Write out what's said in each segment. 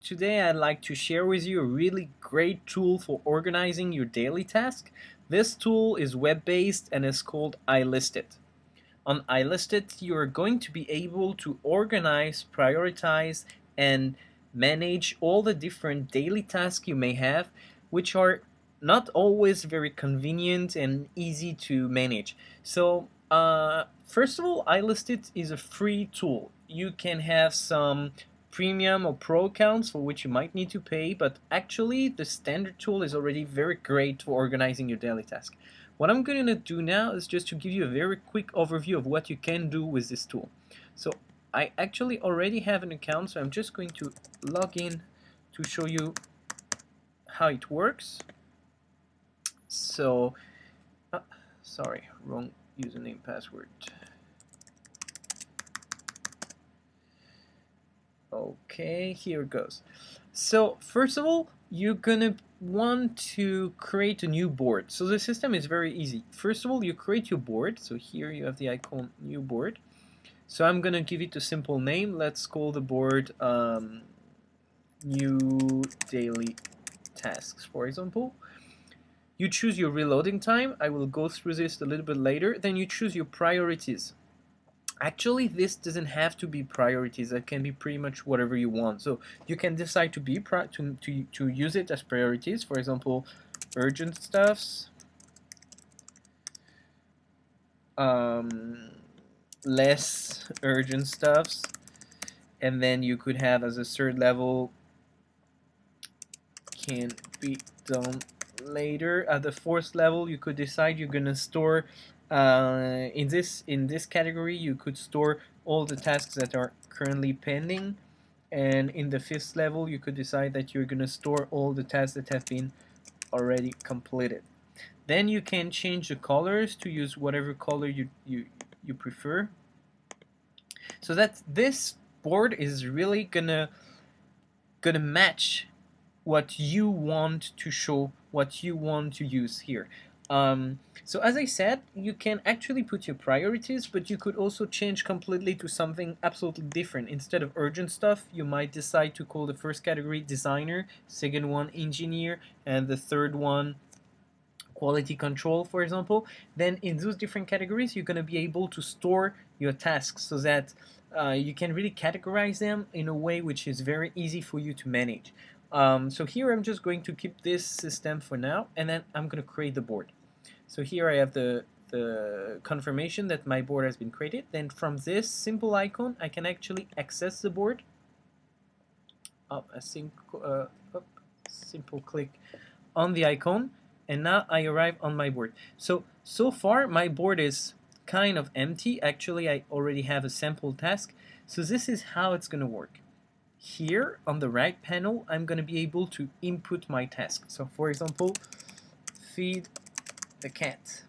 Today I'd like to share with you a really great tool for organizing your daily task. This tool is web-based and is called i-list.it. On i-list.it, you're going to be able to organize, prioritize, and manage all the different daily tasks you may have, which are not always very convenient and easy to manage. So, first of all, i-list.it is a free tool. You can have some premium or pro accounts for which you might need to pay, but actually the standard tool is already very great for organizing your daily task. What I'm going to do now is just to give you a very quick overview of what you can do with this tool. So I actually already have an account, so I'm just going to log in to show you how it works. So, sorry, wrong username password. Okay, here it goes. So first of all, you're gonna want to create a new board. So the system is very easy. First of all, you create your board. So here you have the icon new board. So I'm gonna give it a simple name. Let's call the board new daily tasks, for example. You choose your reloading time. I will go through this a little bit later. Then you choose your priorities. Actually, this doesn't have to be priorities. That can be pretty much whatever you want. So you can decide to be to use it as priorities. For example, urgent stuffs, um, less urgent stuffs, and then you could have as a third level can be done later. At the fourth level, you could decide you're gonna store in this category. You could store all the tasks that are currently pending, and in the fifth level, you could decide that you're gonna store all the tasks that have been already completed. Then you can change the colors to use whatever color you prefer. So that this board is really gonna match what you want to show, what you want to use here. So as I said, you can actually put your priorities, but you could also change completely to something absolutely different. Instead of urgent stuff, you might decide to call the first category designer, second one engineer, and the third one quality control, for example. Then in those different categories, you're going to be able to store your tasks so that you can really categorize them in a way which is very easy for you to manage. So here I'm just going to keep this system for now, and then I'm going to create the board. So here I have the confirmation that my board has been created. Then from this simple icon, I can actually access the board. Simple click on the icon, and now I arrive on my board. So far my board is kind of empty. Actually, I already have a sample task. So this is how it's going to work. Here on the right panel, I'm going to be able to input my task. So for example, feed the cat.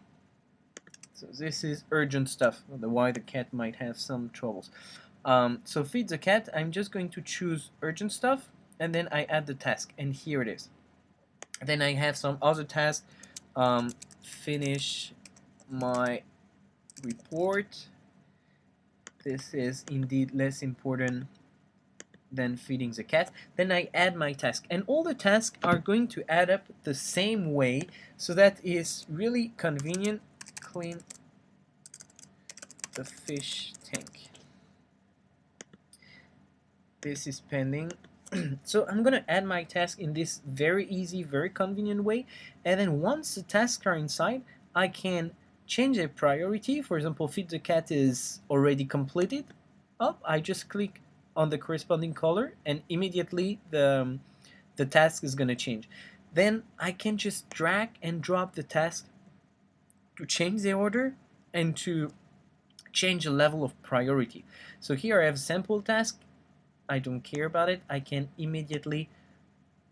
So this is urgent stuff, why the cat might have some troubles. So feed the cat, I'm just going to choose urgent stuff, and then I add the task, and here it is. Then I have some other tasks. Finish my report. This is indeed less important than feeding the cat. Then I add my task, and all the tasks are going to add up the same way, so that is really convenient. Clean the fish tank. This is pending. So I'm gonna add my task in this very easy, very convenient way, and then once the tasks are inside, I can change the priority. For example, feed the cat is already completed. I just click on the corresponding color, and immediately the task is gonna change. Then I can just drag and drop the task to change the order and to change the level of priority. So here I have sample task. I don't care about it. I can immediately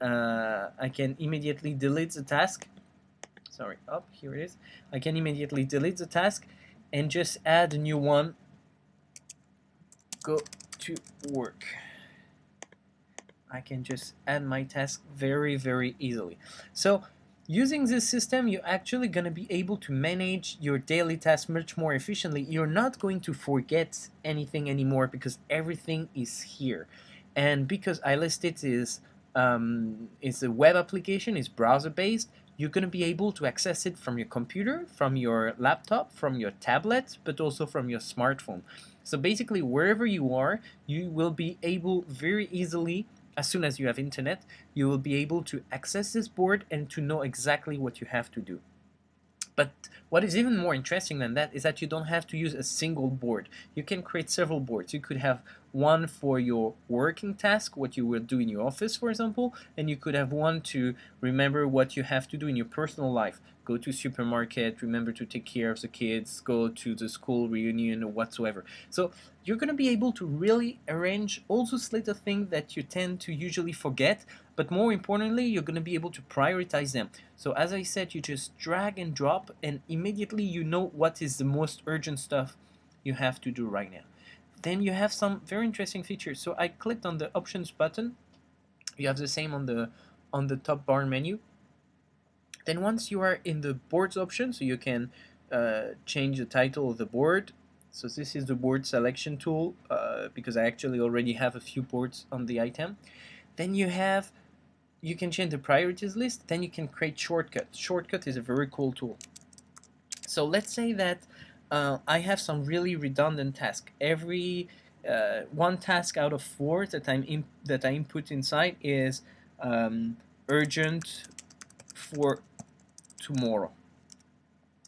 delete the task. Sorry, up here it is. I can immediately delete the task and just add a new one. Go to work. I can just add my task very, very easily. So Using this system, you're actually going to be able to manage your daily tasks much more efficiently. You're not going to forget anything anymore because everything is here. And because i-list.it is a web application, is browser based, you're going to be able to access it from your computer, from your laptop, from your tablet, but also from your smartphone. So basically, wherever you are, you will be able very easily, as soon as you have internet, you will be able to access this board and to know exactly what you have to do. But what is even more interesting than that is that you don't have to use a single board. You can create several boards. You could have one for your working task, what you will do in your office, for example, and you could have one to remember what you have to do in your personal life. Go to supermarket, remember to take care of the kids, go to the school reunion or whatsoever. So you're going to be able to really arrange all those little things that you tend to usually forget, but more importantly, you're going to be able to prioritize them. So as I said, you just drag and drop, and immediately you know what is the most urgent stuff you have to do right now. Then you have some very interesting features. So I clicked on the options button. You have the same on the top bar menu. Then once you are in the boards option, so you can change the title of the board. So this is the board selection tool because I actually already have a few boards on the item. Then you can change the priorities list. Then you can create shortcuts. Shortcut is a very cool tool. So let's say that I have some really redundant task. Every one task out of four that I input inside is urgent for tomorrow.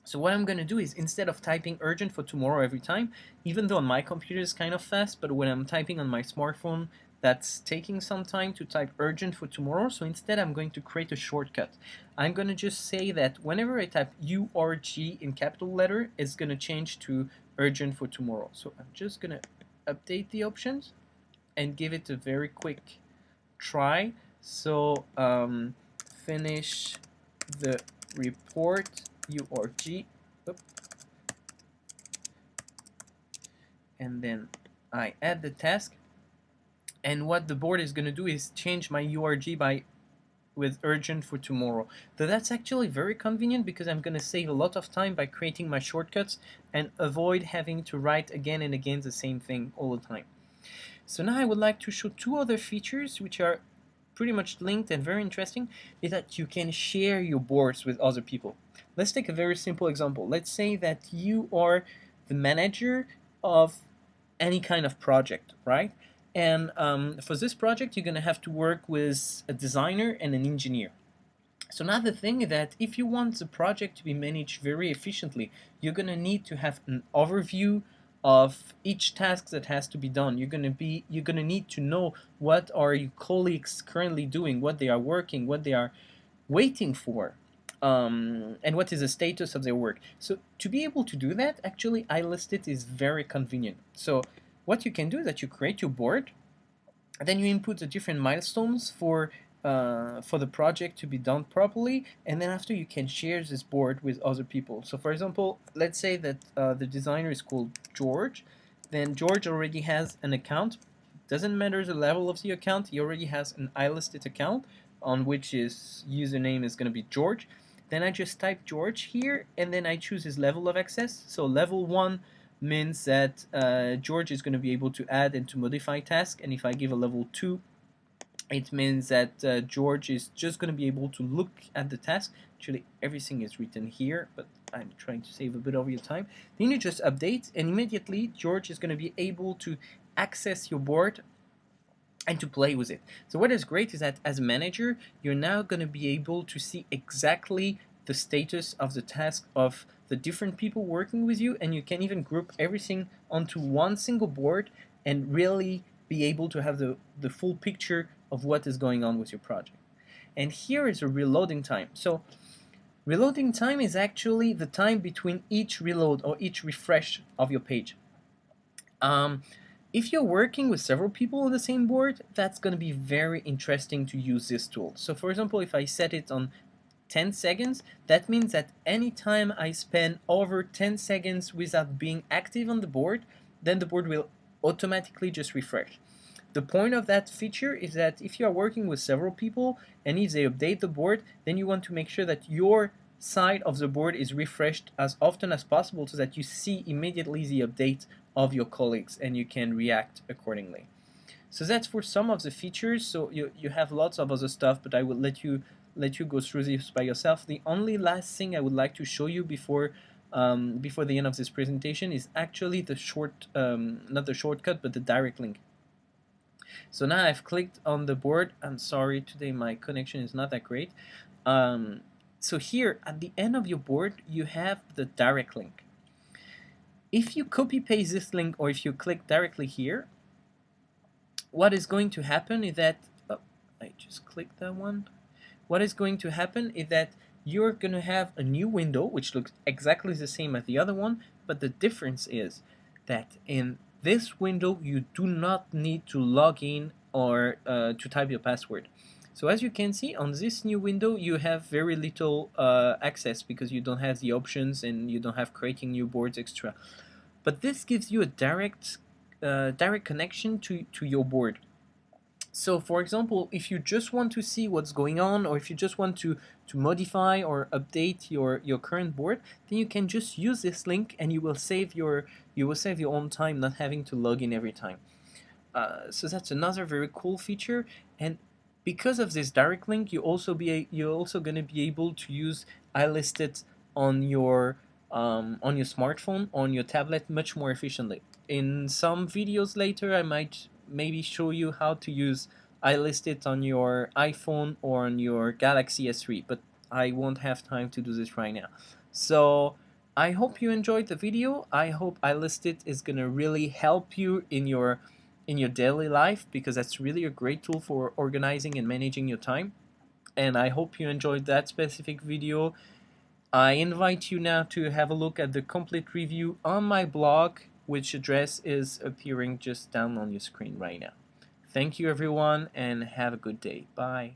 So what I'm going to do is, instead of typing urgent for tomorrow every time, even though on my computer is kind of fast, but when I'm typing on my smartphone, that's taking some time to type urgent for tomorrow. So instead, I'm going to create a shortcut. I'm going to just say that whenever I type URG in capital letter, it's going to change to urgent for tomorrow. So I'm just going to update the options and give it a very quick try. So finish the report URG, and then I add the task, and what the board is going to do is change my URG by with urgent for tomorrow. So that's actually very convenient because I'm going to save a lot of time by creating my shortcuts and avoid having to write again and again the same thing all the time. So now I would like to show two other features which are pretty much linked and very interesting, is that you can share your boards with other people. Let's take a very simple example. Let's say that you are the manager of any kind of project, right? And for this project, you're going to have to work with a designer and an engineer. So now the thing is that if you want the project to be managed very efficiently, you're going to need to have an overview of each task that has to be done. You're going to need to know what are your colleagues currently doing, what they are working, what they are waiting for, and what is the status of their work. So to be able to do that, actually i-list.it is very convenient. So what you can do is that you create your board, then you input the different milestones for the project to be done properly, and then after you can share this board with other people. So for example, let's say that the designer is called George, then George already has an account. Doesn't matter the level of the account, he already has an i-list.it account on which his username is going to be George. Then I just type George here, and then I choose his level of access. So level 1 means that George is going to be able to add and to modify tasks, and if I give a level 2, it means that George is just going to be able to look at the task. Actually, everything is written here, but I'm trying to save a bit of your time. Then you just update, and immediately George is going to be able to access your board and to play with it. So what is great is that as a manager, you're now going to be able to see exactly the status of the task of the different people working with you, and you can even group everything onto one single board and really be able to have the full picture of what is going on with your project. And here is a reloading time. So reloading time is actually the time between each reload or each refresh of your page. If you're working with several people on the same board, that's going to be very interesting to use this tool. So for example, if I set it on 10 seconds, that means that anytime I spend over 10 seconds without being active on the board, then the board will automatically just refresh. The point of that feature is that if you are working with several people and if they update the board, then you want to make sure that your side of the board is refreshed as often as possible so that you see immediately the update of your colleagues and you can react accordingly. So that's for some of the features. So you have lots of other stuff, but I will let you go through this by yourself. The only last thing I would like to show you before the end of this presentation is actually the not the shortcut, but the direct link. So now I've clicked on the board. I'm sorry, today my connection is not that great. So here at the end of your board, you have the direct link. If you copy paste this link or if you click directly here, what is going to happen is that, oh, I just clicked that one. What is going to happen is that you're going to have a new window which looks exactly the same as the other one, but the difference is that in this window you do not need to log in or to type your password. So as you can see on this new window you have very little access because you don't have the options and you don't have creating new boards extra. But this gives you a direct connection to your board. So for example, if you just want to see what's going on, or if you just want to modify or update your current board, then you can just use this link and you will save your own time not having to log in every time. So that's another very cool feature. And because of this direct link, you're also going to be able to use i-list.it on your smartphone, on your tablet, much more efficiently. In some videos later, I might maybe show you how to use i-list.it on your iPhone or on your Galaxy S3, but I won't have time to do this right now. So I hope you enjoyed the video. I hope i-list.it is gonna really help you in your daily life, because that's really a great tool for organizing and managing your time. And I hope you enjoyed that specific video. I invite you now to have a look at the complete review on my blog, which address is appearing just down on your screen right now. Thank you everyone and have a good day. Bye.